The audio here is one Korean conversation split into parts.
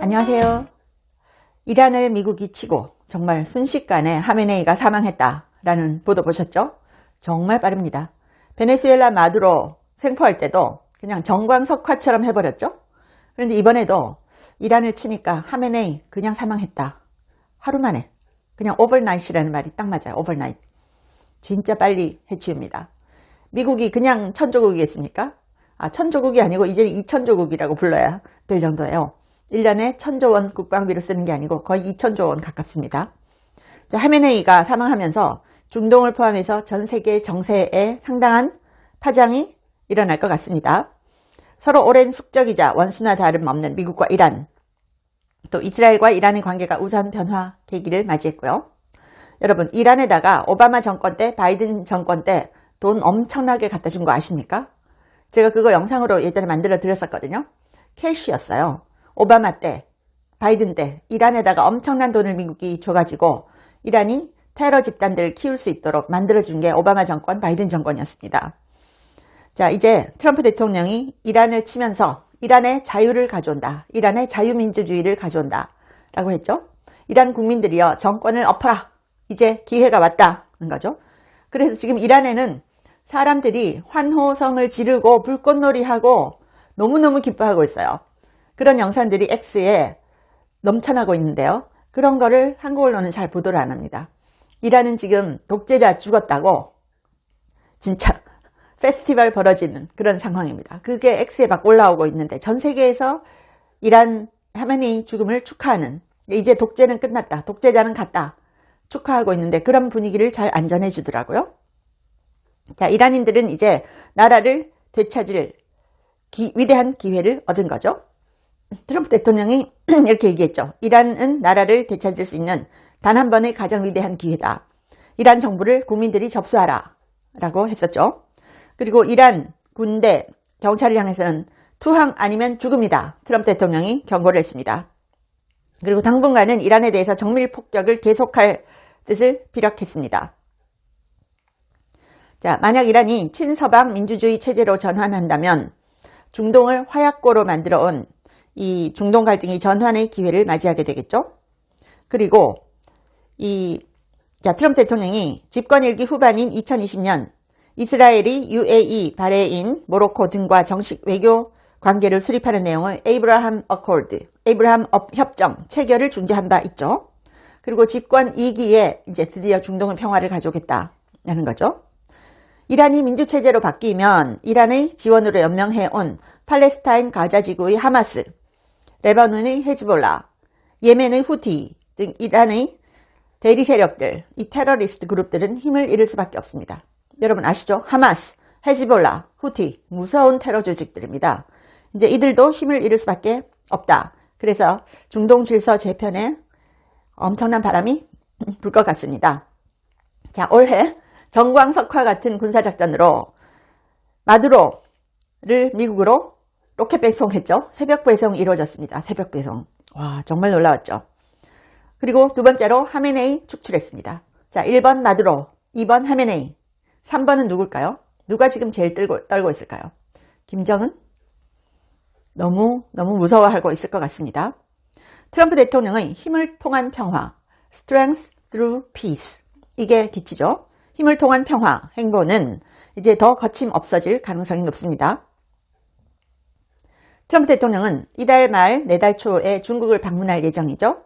안녕하세요. 이란을 미국이 치고 정말 순식간에 하메네이가 사망했다라는 보도 보셨죠? 정말 빠릅니다. 베네수엘라 마두로 생포할 때도 그냥 정광석화처럼 해버렸죠? 그런데 이번에도 이란을 치니까 하메네이 그냥 사망했다. 하루 만에. 그냥 오버나잇이라는 말이 딱 맞아요. 오버나잇. 진짜 빨리 해치웁니다. 미국이 그냥 천조국이겠습니까? 천조국이 아니고 이제 2000조국이라고 불러야 될 정도예요. 1년에 1000조 원 국방비로 쓰는 게 아니고 거의 2000조 원 가깝습니다. 자, 하메네이가 사망하면서 중동을 포함해서 전 세계 정세에 상당한 파장이 일어날 것 같습니다. 서로 오랜 숙적이자 원수나 다름없는 미국과 이란, 또 이스라엘과 이란의 관계가 우선 변화 계기를 맞이했고요. 여러분, 이란에다가 오바마 정권 때, 바이든 정권 때 돈 엄청나게 갖다 준 거 아십니까? 제가 그거 영상으로 예전에 만들어 드렸었거든요. 캐시였어요. 오바마 때, 바이든 때 이란에다가 엄청난 돈을 미국이 줘가지고 이란이 테러 집단들을 키울 수 있도록 만들어준 게 오바마 정권, 바이든 정권이었습니다. 자, 이제 트럼프 대통령이 이란을 치면서 이란의 자유를 가져온다. 이란의 자유민주주의를 가져온다. 라고 했죠. 이란 국민들이요, 정권을 엎어라. 이제 기회가 왔다는 거죠. 그래서 지금 이란에는 사람들이 환호성을 지르고 불꽃놀이하고 너무너무 기뻐하고 있어요. 그런 영상들이 X에 넘쳐나고 있는데요. 그런 거를 한국 언론은 잘 보도를 안 합니다. 이란은 지금 독재자 죽었다고 진짜 페스티벌 벌어지는 그런 상황입니다. 그게 X에 막 올라오고 있는데 전 세계에서 이란 하메네이 죽음을 축하하는, 이제 독재는 끝났다, 독재자는 갔다 축하하고 있는데 그런 분위기를 잘 안 전해주더라고요. 자, 이란인들은 이제 나라를 되찾을 위대한 기회를 얻은 거죠. 트럼프 대통령이 이렇게 얘기했죠. 이란은 나라를 되찾을 수 있는 단 한 번의 가장 위대한 기회다. 이란 정부를 국민들이 접수하라 라고 했었죠. 그리고 이란 군대, 경찰을 향해서는 투항 아니면 죽음이다. 트럼프 대통령이 경고를 했습니다. 그리고 당분간은 이란에 대해서 정밀 폭격을 계속할 뜻을 피력했습니다. 자, 만약 이란이 친서방 민주주의 체제로 전환한다면 중동을 화약고로 만들어 온 이 중동 갈등이 전환의 기회를 맞이하게 되겠죠. 그리고 트럼프 대통령이 집권 일기 후반인 2020년 이스라엘이 UAE, 바레인, 모로코 등과 정식 외교 관계를 수립하는 내용의 에이브라함 협정 체결을 중재한 바 있죠. 그리고 집권 2기에 이제 드디어 중동의 평화를 가져오겠다는 거죠. 이란이 민주체제로 바뀌면 이란의 지원으로 연명해온 팔레스타인 가자 지구의 하마스, 레바논의 헤즈볼라, 예멘의 후티 등 이란의 대리 세력들, 이 테러리스트 그룹들은 힘을 잃을 수밖에 없습니다. 여러분 아시죠? 하마스, 헤즈볼라, 후티, 무서운 테러 조직들입니다. 이제 이들도 힘을 잃을 수밖에 없다. 그래서 중동 질서 재편에 엄청난 바람이 불 것 같습니다. 자, 올해 정광석화 같은 군사작전으로 마두로를 미국으로 로켓 배송했죠. 새벽 배송이 이루어졌습니다. 새벽 배송. 와, 정말 놀라웠죠. 그리고 두 번째로 하메네이 축출했습니다. 자, 1번 마두로, 2번 하메네이, 3번은 누굴까요? 누가 지금 제일 떨고 있을까요? 김정은? 너무 무서워하고 있을 것 같습니다. 트럼프 대통령의 힘을 통한 평화, Strength through Peace, 이게 기치죠. 힘을 통한 평화 행보는 이제 더 거침없어질 가능성이 높습니다. 트럼프 대통령은 이달 말 내달 초에 중국을 방문할 예정이죠.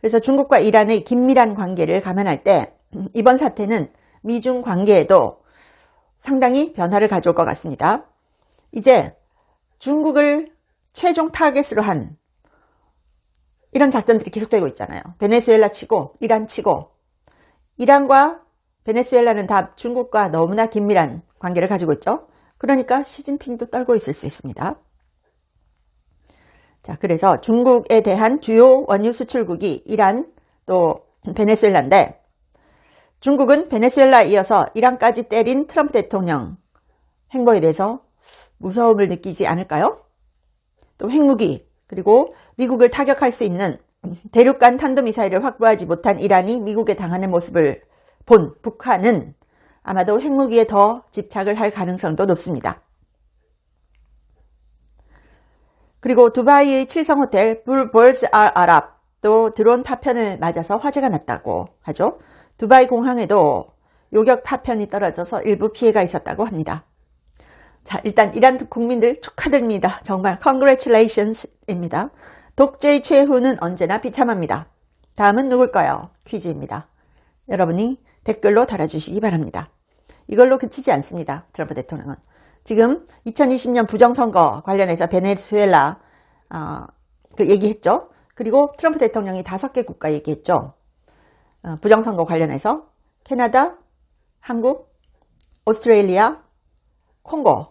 그래서 중국과 이란의 긴밀한 관계를 감안할 때 이번 사태는 미중 관계에도 상당히 변화를 가져올 것 같습니다. 이제 중국을 최종 타겟으로 한 이런 작전들이 계속되고 있잖아요. 베네수엘라 치고 이란 치고, 이란과 베네수엘라는 다 중국과 너무나 긴밀한 관계를 가지고 있죠. 그러니까 시진핑도 떨고 있을 수 있습니다. 자, 그래서 중국에 대한 주요 원유 수출국이 이란 또 베네수엘라인데, 중국은 베네수엘라에 이어서 이란까지 때린 트럼프 대통령 행보에 대해서 무서움을 느끼지 않을까요? 또 핵무기, 그리고 미국을 타격할 수 있는 대륙간 탄도미사일을 확보하지 못한 이란이 미국에 당하는 모습을 본 북한은 아마도 핵무기에 더 집착을 할 가능성도 높습니다. 그리고 두바이의 칠성호텔 볼즈 알 아랍도 드론 파편을 맞아서 화재가 났다고 하죠. 두바이 공항에도 요격 파편이 떨어져서 일부 피해가 있었다고 합니다. 자, 일단 이란 국민들 축하드립니다. 정말 congratulations입니다. 독재의 최후는 언제나 비참합니다. 다음은 누굴까요? 퀴즈입니다. 여러분이 댓글로 달아주시기 바랍니다. 이걸로 그치지 않습니다. 트럼프 대통령은. 지금 2020년 부정선거 관련해서 베네수엘라 얘기했죠. 그리고 트럼프 대통령이 5개 국가 얘기했죠. 부정선거 관련해서 캐나다, 한국, 오스트레일리아, 콩고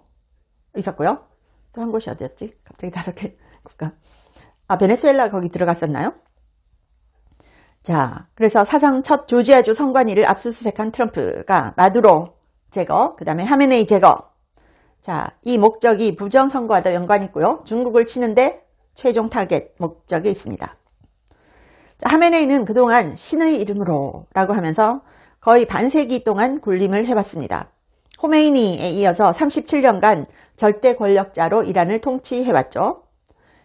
있었고요. 또 한 곳이 어디였지? 갑자기 5개 국가. 베네수엘라 거기 들어갔었나요? 자, 그래서 사상 첫 조지아주 선관위를 압수수색한 트럼프가 마두로 제거, 그 다음에 하메네이 제거. 자, 이 목적이 부정선거와도 연관이 있고요. 중국을 치는데 최종 타겟 목적이 있습니다. 자, 하메네이는 그동안 신의 이름으로 라고 하면서 거의 반세기 동안 군림을 해왔습니다. 호메이니에 이어서 37년간 절대 권력자로 이란을 통치해왔죠.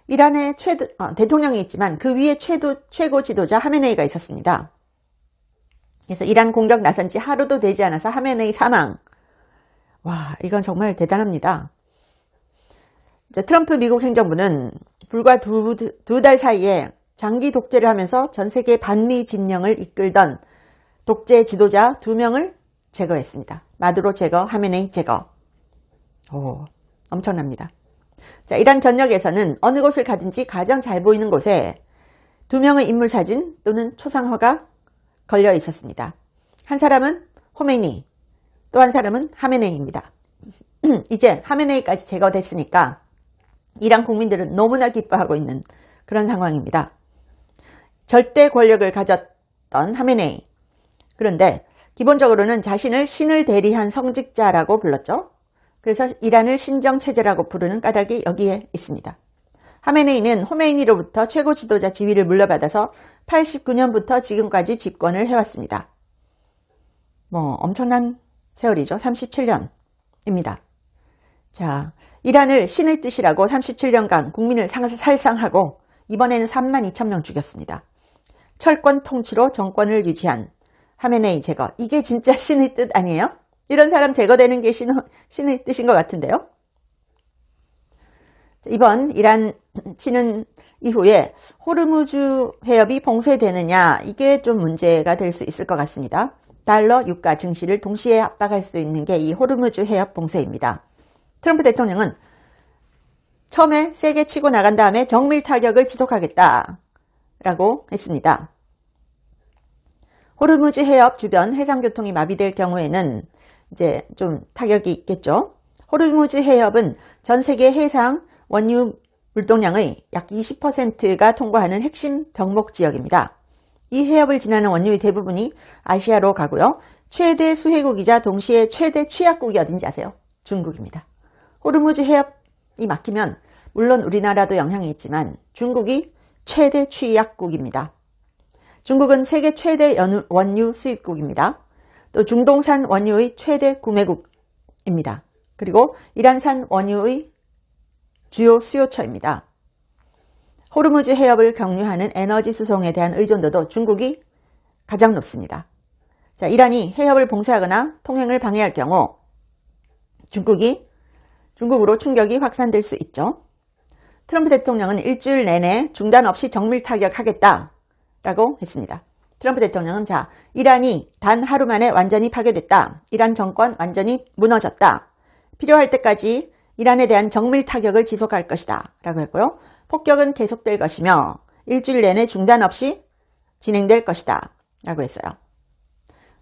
이란의 대통령이 있지만 그 위에 최고 지도자 하메네이가 있었습니다. 그래서 이란 공격 나선 지 하루도 되지 않아서 하메네이 사망. 와, 이건 정말 대단합니다. 이제 트럼프 미국 행정부는 불과 두 달 사이에 장기 독재를 하면서 전 세계 반미 진영을 이끌던 독재 지도자 2명을 제거했습니다. 마두로 제거, 하메네이 제거. 오, 엄청납니다. 자, 이란 전역에서는 어느 곳을 가든지 가장 잘 보이는 곳에 2명의 인물 사진 또는 초상화가 걸려 있었습니다. 한 사람은 호메이니, 또 한 사람은 하메네이입니다. 이제 하메네이까지 제거됐으니까 이란 국민들은 너무나 기뻐하고 있는 그런 상황입니다. 절대 권력을 가졌던 하메네이. 그런데 기본적으로는 자신을 신을 대리한 성직자라고 불렀죠. 그래서 이란을 신정체제라고 부르는 까닭이 여기에 있습니다. 하메네이는 호메이니로부터 최고 지도자 지위를 물려받아서 89년부터 지금까지 집권을 해왔습니다. 엄청난 세월이죠. 37년입니다. 자, 이란을 신의 뜻이라고 37년간 국민을 살상하고 이번에는 32,000명 죽였습니다. 철권 통치로 정권을 유지한 하메네이 제거. 이게 진짜 신의 뜻 아니에요? 이런 사람 제거되는 게 신의 뜻인 것 같은데요. 이번 이란 치는 이후에 호르무즈 해협이 봉쇄되느냐, 이게 좀 문제가 될 수 있을 것 같습니다. 달러, 유가, 증시를 동시에 압박할 수 있는 게 이 호르무즈 해협 봉쇄입니다. 트럼프 대통령은 처음에 세게 치고 나간 다음에 정밀 타격을 지속하겠다라고 했습니다. 호르무즈 해협 주변 해상교통이 마비될 경우에는 이제 좀 타격이 있겠죠. 호르무즈 해협은 전 세계 해상 원유 물동량의 약 20%가 통과하는 핵심 병목 지역입니다. 이 해협을 지나는 원유의 대부분이 아시아로 가고요. 최대 수혜국이자 동시에 최대 취약국이 어딘지 아세요? 중국입니다. 호르무즈 해협이 막히면 물론 우리나라도 영향이 있지만 중국이 최대 취약국입니다. 중국은 세계 최대 원유 수입국입니다. 또 중동산 원유의 최대 구매국입니다. 그리고 이란산 원유의 주요 수요처입니다. 호르무즈 해협을 경유하는 에너지 수송에 대한 의존도도 중국이 가장 높습니다. 자, 이란이 해협을 봉쇄하거나 통행을 방해할 경우 중국으로 충격이 확산될 수 있죠. 트럼프 대통령은 일주일 내내 중단 없이 정밀 타격하겠다라고 했습니다. 트럼프 대통령은 자, 이란이 단 하루 만에 완전히 파괴됐다. 이란 정권 완전히 무너졌다. 필요할 때까지 이란에 대한 정밀 타격을 지속할 것이다. 라고 했고요. 폭격은 계속될 것이며 일주일 내내 중단 없이 진행될 것이다. 라고 했어요.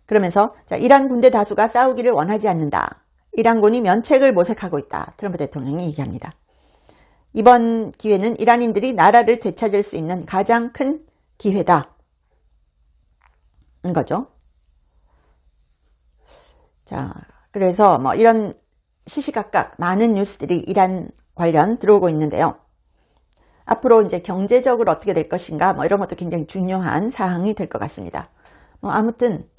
그러면서 자, 이란 군대 다수가 싸우기를 원하지 않는다. 이란군이 면책을 모색하고 있다. 트럼프 대통령이 얘기합니다. 이번 기회는 이란인들이 나라를 되찾을 수 있는 가장 큰 기회다. 인 거죠. 자, 그래서 이런 시시각각 많은 뉴스들이 이란 관련 들어오고 있는데요. 앞으로 이제 경제적으로 어떻게 될 것인가 이런 것도 굉장히 중요한 사항이 될 것 같습니다. 아무튼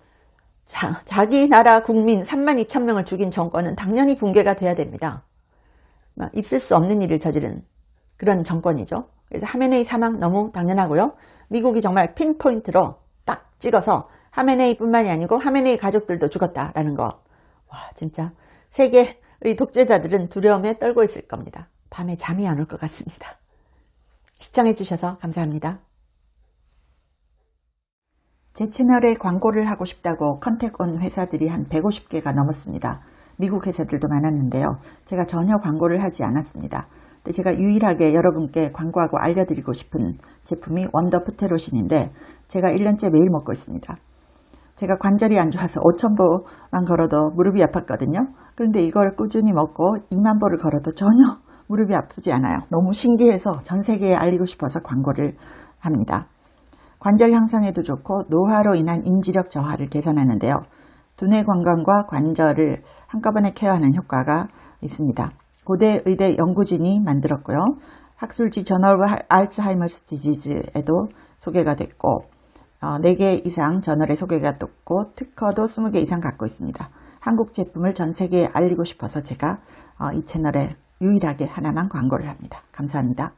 자기 나라 국민 32,000명을 죽인 정권은 당연히 붕괴가 돼야 됩니다. 있을 수 없는 일을 저지른 그런 정권이죠. 그래서 하메네이 사망 너무 당연하고요. 미국이 정말 핀포인트로 딱 찍어서 하메네이 뿐만이 아니고 하메네이 가족들도 죽었다라는 거. 와, 진짜 세계의 독재자들은 두려움에 떨고 있을 겁니다. 밤에 잠이 안 올 것 같습니다. 시청해 주셔서 감사합니다. 제 채널에 광고를 하고 싶다고 컨택 온 회사들이 한 150개가 넘었습니다. 미국 회사들도 많았는데요. 제가 전혀 광고를 하지 않았습니다. 근데 제가 유일하게 여러분께 광고하고 알려드리고 싶은 제품이 원더 프테로신인데 제가 1년째 매일 먹고 있습니다. 제가 관절이 안 좋아서 5,000보만 걸어도 무릎이 아팠거든요. 그런데 이걸 꾸준히 먹고 2만 보를 걸어도 전혀 무릎이 아프지 않아요. 너무 신기해서 전 세계에 알리고 싶어서 광고를 합니다. 관절 향상에도 좋고 노화로 인한 인지력 저하를 개선하는데요. 두뇌 건강과 관절을 한꺼번에 케어하는 효과가 있습니다. 고대 의대 연구진이 만들었고요. 학술지 저널 오브 알츠하이머스 디지즈에도 소개가 됐고 4개 이상 저널에 소개가 됐고 특허도 20개 이상 갖고 있습니다. 한국 제품을 전 세계에 알리고 싶어서 제가 이 채널에 유일하게 하나만 광고를 합니다. 감사합니다.